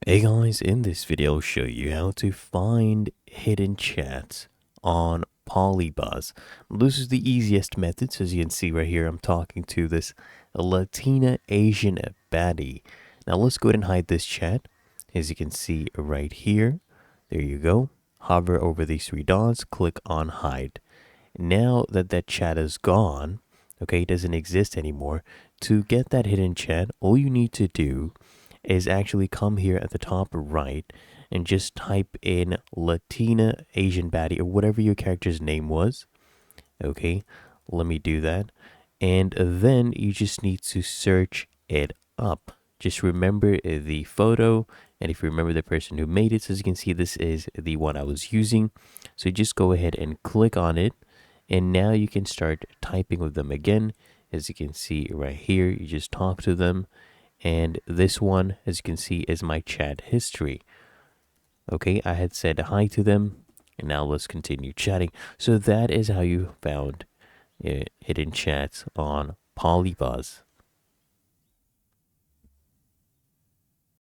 Hey guys, in this video I'll show you how to find hidden chats on PolyBuzz. This is the easiest method. So as you can see right here, I'm talking to this Latina Asian baddie. Now let's go ahead and hide this chat. As you can see right here, there you go. Hover over these three dots, click on hide. Now that that chat is gone, okay, it doesn't exist anymore. To get that hidden chat, all you need to do is actually come here at the top right and just type in Latina Asian baddie or whatever your character's name was. Okay, let me do that. And then you just need to search it up. Just remember the photo, and if you remember the person who made it, so as you can see, this is the one I was using. So just go ahead and click on it, and now you can start typing with them again. As you can see right here, you just talk to them. And this one, as you can see, is my chat history. Okay, I had said hi to them, and now let's continue chatting. So that is how you found hidden chats on PolyBuzz.